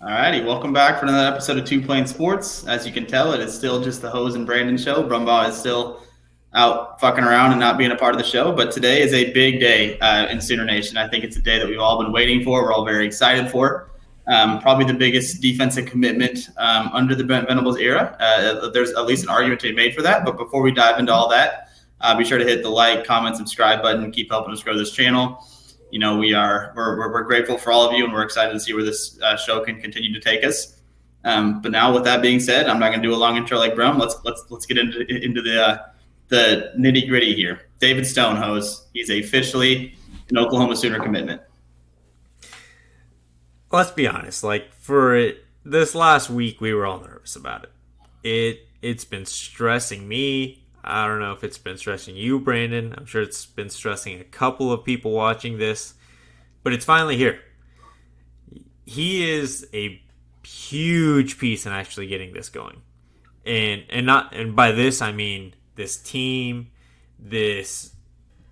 All righty, welcome back for another episode of Two Plane Sports. As you can tell, it is still just the Hose and Brandon show. Brumbaugh is still out fucking around and not being a part of the show, but today is a big day in Sooner Nation. I think it's a day that we've all been waiting for. We're all very excited for. Probably the biggest defensive commitment under the Brent Venables era. There's at least an argument to be made for that. But before we dive into all that, be sure to hit the like, comment, subscribe button. Keep helping us grow this channel. You know, we're grateful for all of you, and we're excited to see where this show can continue to take us. But now, with that being said, I'm not going to do a long intro like Brum. Let's get into the nitty gritty here. David Stonehose, he's officially an Oklahoma Sooner commitment. Let's be honest. Like for this last week, we were all nervous about it. It's been stressing me. I don't know if it's been stressing you, Brandon. I'm sure it's been stressing a couple of people watching this, but it's finally here. He is a huge piece in actually getting this going, and by this I mean this team, this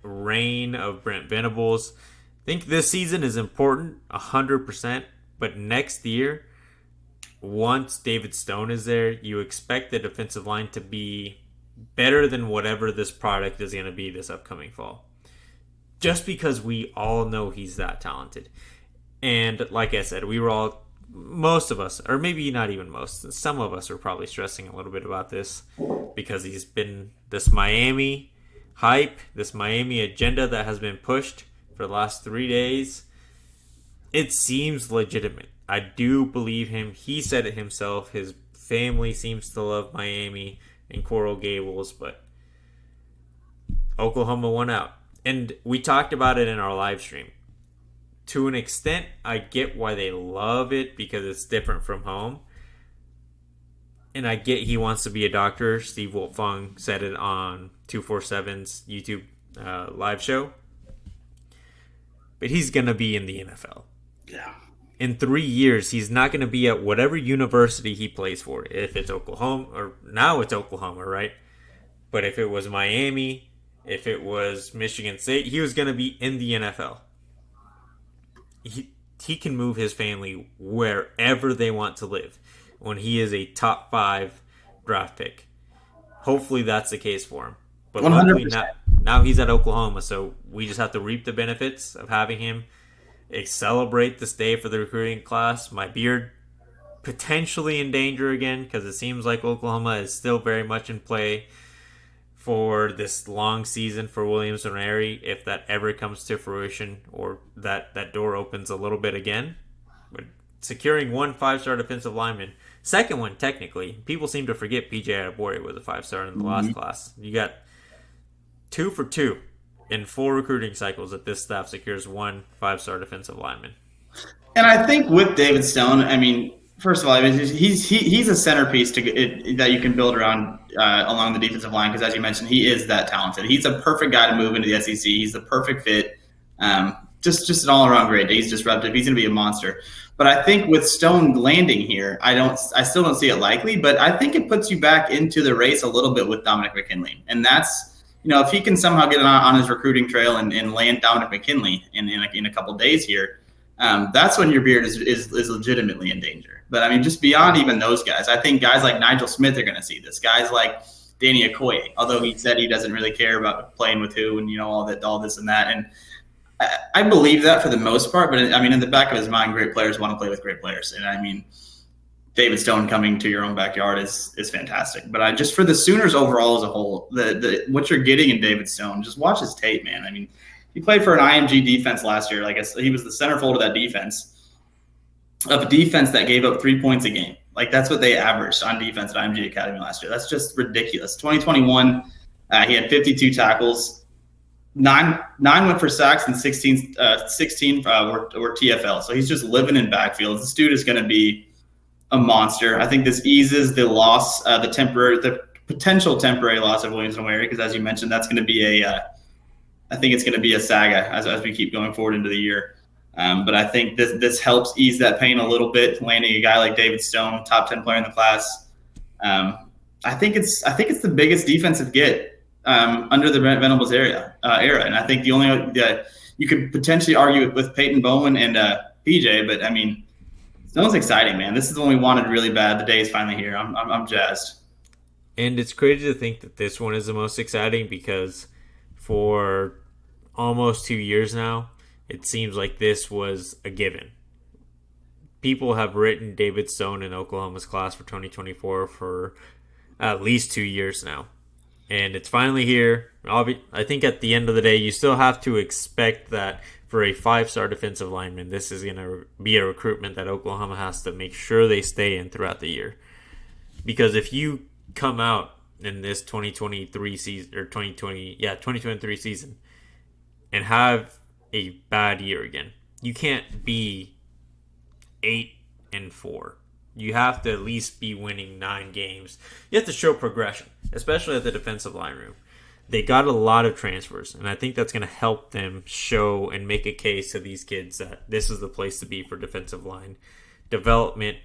reign of Brent Venables. I think this season is important, 100%, but next year, once David Stone is there, you expect the defensive line to be better than whatever this product is going to be this upcoming fall. Just because we all know he's that talented. And like I said, most of us, or maybe not even most, some of us are probably stressing a little bit about this because he's been this Miami hype, this Miami agenda that has been pushed for the last 3 days. It seems legitimate. I do believe him. He said it himself. His family seems to love Miami and Coral Gables, but Oklahoma won out. And we talked about it in our live stream. To an extent, I get why they love it because it's different from home. And I get he wants to be a doctor. Steve Wolfung said it on 247's YouTube live show. But he's going to be in the NFL. Yeah. In 3 years, he's not going to be at whatever university he plays for. If it's Oklahoma, or now it's Oklahoma, right? But if it was Miami, if it was Michigan State, he was going to be in the NFL. He can move his family wherever they want to live when he is a top 5 draft pick. Hopefully that's the case for him. But 100%. Now he's at Oklahoma, so we just have to reap the benefits of having him. Celebrate this day for the recruiting class. My beard potentially in danger again because it seems like Oklahoma is still very much in play for this long season for Williams and Nwaneri if that ever comes to fruition or that door opens a little bit again. But securing one 5-star defensive lineman, second one technically, people seem to forget PJ Adebawore was a 5-star in the last class. You got 2 for 2. In 4 recruiting cycles that this staff secures one 5-star defensive lineman. And I think with David Stone, I mean, first of all, he's a centerpiece that you can build around along the defensive line because, as you mentioned, he is that talented. He's a perfect guy to move into the SEC. He's the perfect fit. Just an all-around great day. He's disruptive. He's going to be a monster. But I think with Stone landing here, I still don't see it likely, but I think it puts you back into the race a little bit with Dominic McKinley. And that's, you know, if he can somehow get on his recruiting trail and land Dominic McKinley in a couple days here, that's when your beard is legitimately in danger. But I mean, just beyond even those guys, I think guys like Nigel Smith are going to see this. Guys like Danny Okoye, although he said he doesn't really care about playing with who and, you know, all this and that. And I believe that for the most part. But I mean, in the back of his mind, great players want to play with great players. And I mean, David Stone coming to your own backyard is fantastic. But just for the Sooners overall as a whole, what you're getting in David Stone, just watch his tape, man. I mean, he played for an IMG defense last year. Like I said, he was the centerfold of that defense, of a defense that gave up 3 points a game. Like that's what they averaged on defense at IMG Academy last year. That's just ridiculous. 2021, he had 52 tackles, nine went for sacks, and 16 were TFL. So he's just living in backfields. This dude is going to be a monster. I think this eases the loss, the potential temporary loss of Williams and Nwaneri, because as you mentioned, that's going to be I think it's going to be a saga as we keep going forward into the year. But I think this helps ease that pain a little bit, landing a guy like David Stone, top 10 player in the class. I think it's the biggest defensive get under the Brent Venables era, and I think the only you could potentially argue it with Peyton Bowman and PJ, but I mean, Stone's exciting, man. This is the one we wanted really bad. The day is finally here. I'm jazzed. And it's crazy to think that this one is the most exciting because for almost 2 years now, it seems like this was a given. People have written David Stone in Oklahoma's class for 2024 for at least 2 years now. And it's finally here. I think at the end of the day, you still have to expect that for a 5-star defensive lineman, this is going to be a recruitment that Oklahoma has to make sure they stay in throughout the year. Because if you come out in this 2023 season or 2023 season and have a bad year again, you can't be 8-4. You have to at least be winning 9 games. You have to show progression, especially at the defensive line room. They got a lot of transfers, and I think that's going to help them show and make a case to these kids that this is the place to be for defensive line development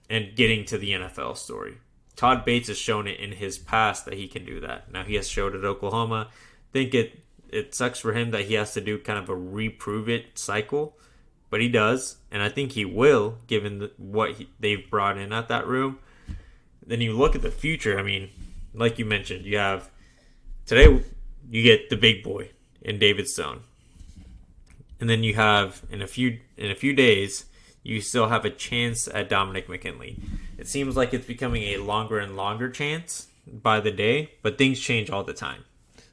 and getting to the NFL story. Todd Bates has shown it in his past that he can do that. Now he has showed at Oklahoma. I think it sucks for him that he has to do kind of a reprove it cycle, but he does, and I think he will, given they've brought in at that room. Then you look at the future. I mean, like you mentioned, you have today you get the big boy in David Stone, and then you have in a few days you still have a chance at Dominic McKinley. It seems like it's becoming a longer and longer chance by the day, but things change all the time.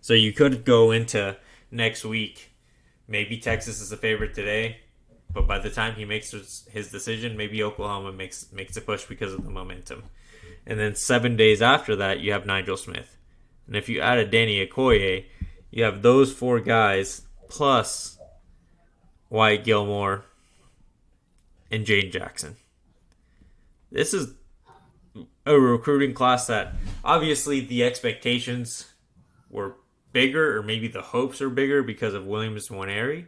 So you could go into next week, maybe Texas is the favorite today, but by the time he makes his decision, maybe Oklahoma makes a push because of the momentum. And then 7 days after that, you have Nigel Smith. And if you add a Danny Okoye, you have those 4 guys plus Wyatt Gilmore and Jane Jackson. This is a recruiting class that obviously the expectations were bigger, or maybe the hopes are bigger because of Williams Nwaneri.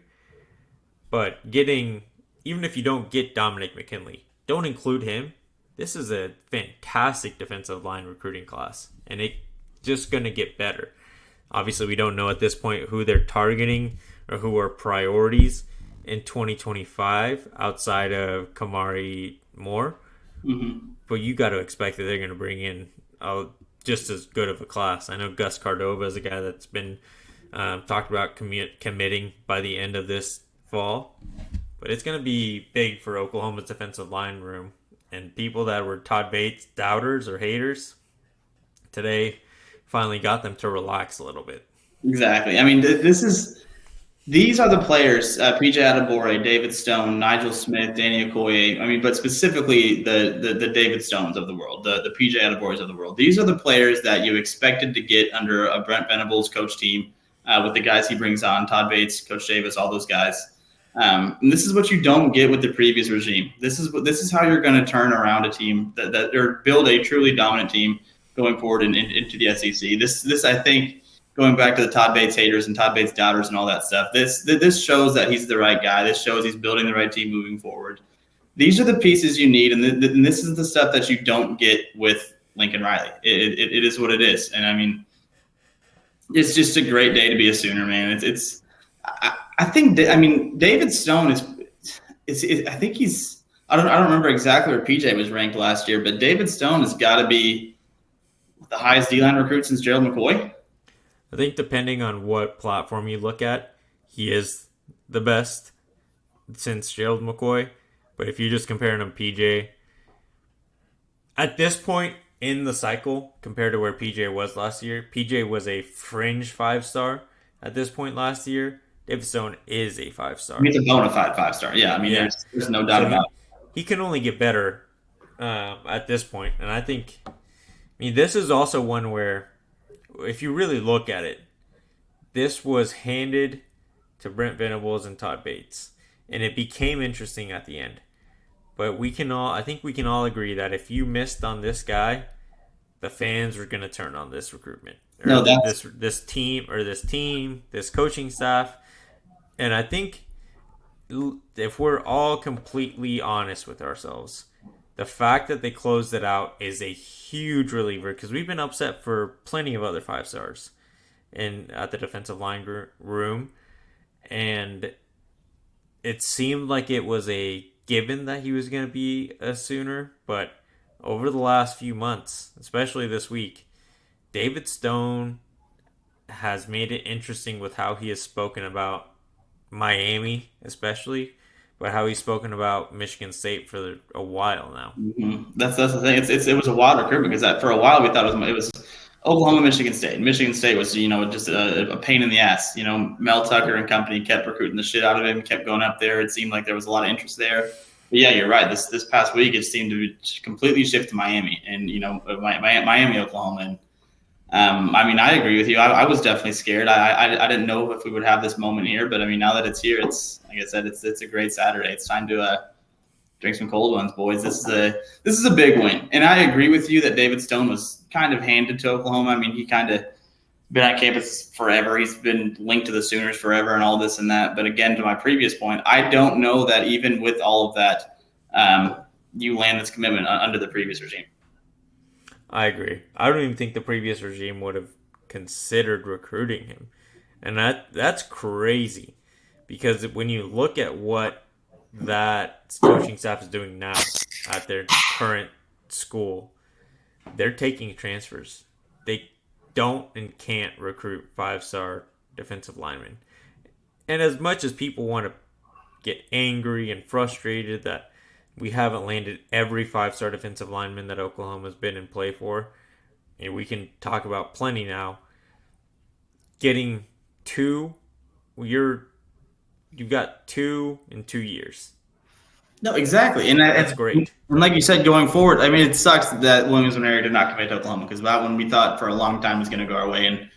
But even if you don't get Dominic McKinley, don't include him. This is a fantastic defensive line recruiting class, and it's just going to get better. Obviously, we don't know at this point who they're targeting or who are priorities in 2025 outside of Kamari Moore. Mm-hmm. But you got to expect that they're going to bring in just as good of a class. I know Gus Cardova is a guy that's been talked about committing by the end of this fall. But it's going to be big for Oklahoma's defensive line room. And people that were Todd Bates doubters or haters today finally got them to relax a little bit. Exactly. I mean, these are the players: PJ Adebore, David Stone, Nigel Smith, Danny Okoye. I mean, but specifically the David Stones of the world, the PJ Adebores of the world. These are the players that you expected to get under a Brent Venables coach team with the guys he brings on: Todd Bates, Coach Davis, all those guys. And this is what you don't get with the previous regime. This is how you're going to turn around a team or build a truly dominant team going forward into the SEC. This I think, going back to the Todd Bates haters and Todd Bates doubters and all that stuff, this shows that he's the right guy. This shows he's building the right team moving forward. These are the pieces you need, and this is the stuff that you don't get with Lincoln Riley. It is what it is, and I mean, it's just a great day to be a Sooner, man. I think David Stone I think he's I don't remember exactly where PJ was ranked last year, but David Stone has got to be the highest D-line recruit since Gerald McCoy. I think depending on what platform you look at, he is the best since Gerald McCoy. But if you're just comparing him to PJ, at this point in the cycle, compared to where PJ was last year, PJ was a fringe 5-star at this point last year. David Stone is a 5-star. He's a bona fide 5-star. Yeah, I mean, yeah. There's no doubt about it. He can only get better at this point. And I think, this is also one where, if you really look at it, this was handed to Brent Venables and Todd Bates. And it became interesting at the end. But I think we can all agree that if you missed on this guy, the fans were going to turn on this recruitment. No, this team, this coaching staff. And I think if we're all completely honest with ourselves, the fact that they closed it out is a huge reliever, because we've been upset for plenty of other 5-stars at the defensive line room. And it seemed like it was a given that he was going to be a Sooner, but over the last few months, especially this week, David Stone has made it interesting with how he has spoken about Miami, especially, but how he's spoken about Michigan State for a while now. That's the thing. It was a wild recruitment because for a while we thought it was Oklahoma, Michigan State. Michigan State was just a pain in the ass. Mel Tucker and company kept recruiting the shit out of him, kept going up there. It seemed like there was a lot of interest there. But yeah, you're right. This past week it seemed to completely shift to Miami and Miami, Oklahoma. And I agree with you. I was definitely scared. I didn't know if we would have this moment here, but now that it's here, it's like I said, it's a great Saturday. It's time to drink some cold ones, boys. This is a big win, and I agree with you that David Stone was kind of handed to Oklahoma. He kind of been on campus forever. He's been linked to the Sooners forever, and all this and that. But again, to my previous point, I don't know that even with all of that, you land this commitment under the previous regime. I agree. I don't even think the previous regime would have considered recruiting him. And that's crazy because when you look at what that coaching staff is doing now at their current school, they're taking transfers. They don't and can't recruit 5-star defensive linemen. And as much as people want to get angry and frustrated that we haven't landed every 5-star defensive lineman that Oklahoma's been in play for, and we can talk about plenty now. Getting two, you've got 2 in 2 years. No, exactly, and that's great. And like you said, going forward, it sucks that Williams-Nwaneri did not commit to Oklahoma because that one we thought for a long time was going to go our way, and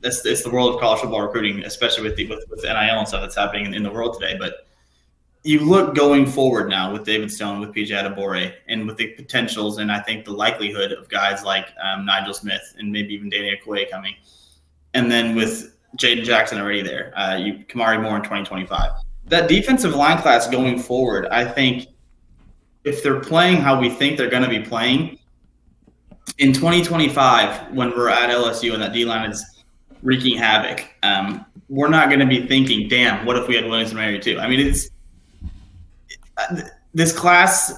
it's the world of college football recruiting, especially with NIL and stuff that's happening in the world today, but. You look going forward now with David Stone, with PJ Adebawore, and with the potentials and I think the likelihood of guys like Nigel Smith and maybe even Danny Okoye coming. And then with Jaden Jackson already there, Kamari Moore in 2025. That defensive line class going forward, I think if they're playing how we think they're going to be playing, in 2025 when we're at LSU and that D-line is wreaking havoc, we're not going to be thinking, damn, what if we had Williams-Nwaneri too? It's – this class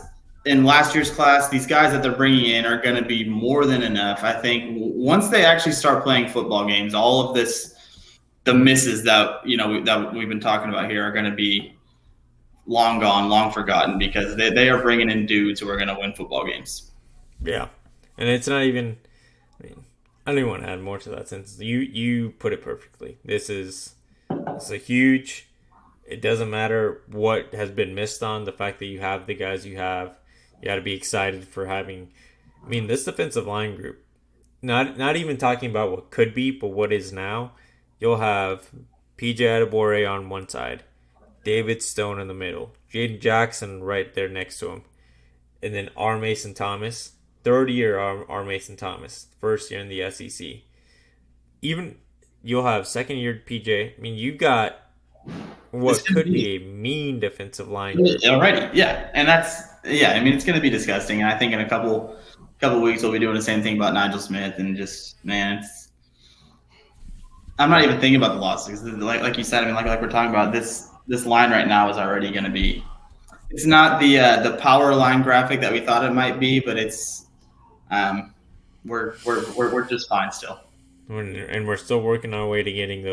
and last year's class, these guys that they're bringing in are going to be more than enough. I think once they actually start playing football games, all of the misses that that we've been talking about here are going to be long gone, long forgotten because they are bringing in dudes who are going to win football games. Yeah, and it's not even. I don't even want to add more to that sentence. You put it perfectly. It's a huge. It doesn't matter what has been missed on. The fact that you have the guys you have, you got to be excited for having. This defensive line group, not even talking about what could be, but what is now. You'll have PJ Adebawore on one side, David Stone in the middle, Jaden Jackson right there next to him, and then R. Mason Thomas, third-year R. Mason Thomas, first year in the SEC. Even you'll have second-year PJ. You've got what could be a mean defensive line already. Yeah, and it's going to be disgusting. And I think in a couple weeks we'll be doing the same thing about Nigel Smith and just I'm not even thinking about the losses. Like you said, like we're talking about this line right now is already going to be. It's not the power line graphic that we thought it might be, but it's we're just fine still. And we're still working our way to getting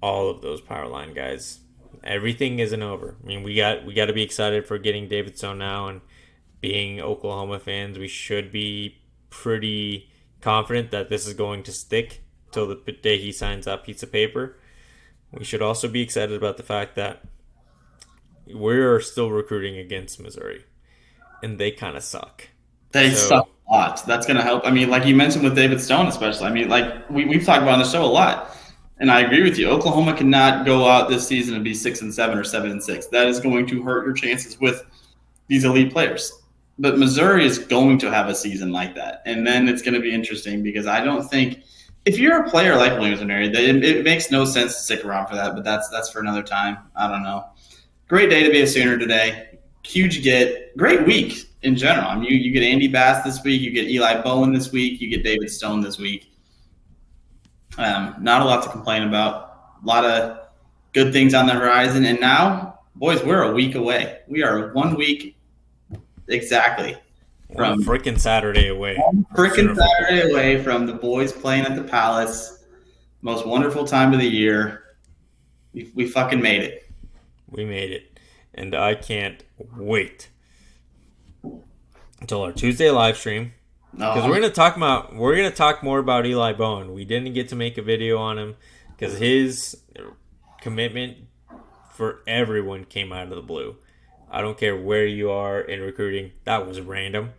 all of those power line guys. Everything isn't over. We got to be excited for getting David Stone now, and being Oklahoma fans, we should be pretty confident that this is going to stick till the day he signs that piece of paper. We should also be excited about the fact that we're still recruiting against Missouri, and they kind of suck. They suck a lot. That's going to help. Like you mentioned with David Stone especially. Like we've talked about on the show a lot. And I agree with you. Oklahoma cannot go out this season and be 6-7 or 7-6. That is going to hurt your chances with these elite players. But Missouri is going to have a season like that. And then it's going to be interesting because I don't think if you're a player like Williams-Nwaneri, it makes no sense to stick around for that. But that's for another time. I don't know. Great day to be a Sooner today. Huge get. Great week in general. You get Andy Bass this week. You get Eli Bowen this week. You get David Stone this week. Not a lot to complain about. A lot of good things on the horizon. And now Boys, we're a week away. We are 1 week exactly One from freaking Saturday away from freaking Sooner football. Saturday away from the boys playing at the Palace. Most wonderful time of the year. We fucking made it. We made it. And I can't wait until our Tuesday live stream. Because No, we're gonna talk more about Eli Bowen. We didn't get to make a video on him because his commitment for everyone came out of the blue. I don't care where you are in recruiting. That was random.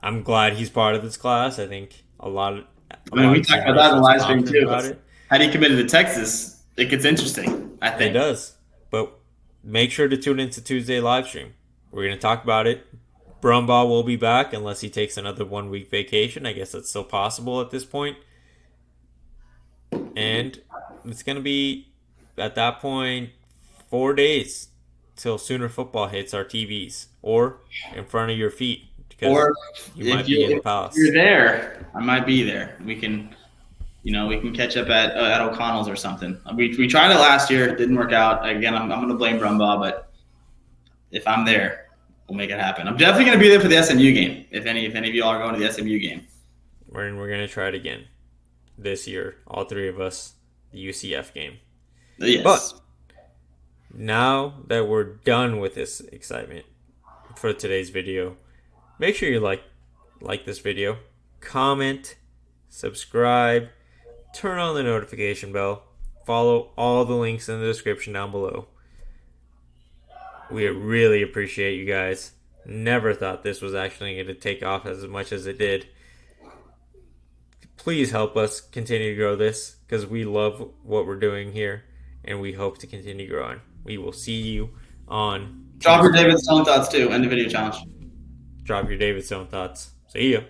I'm glad he's part of this class. I think a lot of we talked about seniors that in the feel live stream confident too. about it. Had he committed to Texas, it gets interesting, I It think. does. But make sure to tune into Tuesday live stream. We're gonna talk about it. Brumbaugh will be back unless he takes another 1 week vacation. I guess that's still possible at this point. And it's gonna be at that point 4 days till Sooner football hits our TVs or in front of your feet because Or you might be in the if palace. you're there, I might be there. We can catch up at O'Connell's or something. We tried it last year, it didn't work out. Again, I'm going to blame Brumbaugh, but if I'm there, we'll make it happen. I'm definitely going to be there for the SMU game. If any of you all are going to the SMU game, We're gonna try it again this year. All three of us, the UCF game. yes. But now that we're done with this excitement for today's video, make sure you like this video, comment, subscribe, turn on the notification bell, follow all the links in the description down below. We really appreciate you guys. Never thought this was actually going to take off as much as it did. Please help us continue to grow this because we love what we're doing here and we hope to continue growing. We will see you on Drop your Tuesday. David Stone thoughts too. End the video challenge. Drop your David Stone thoughts. See ya.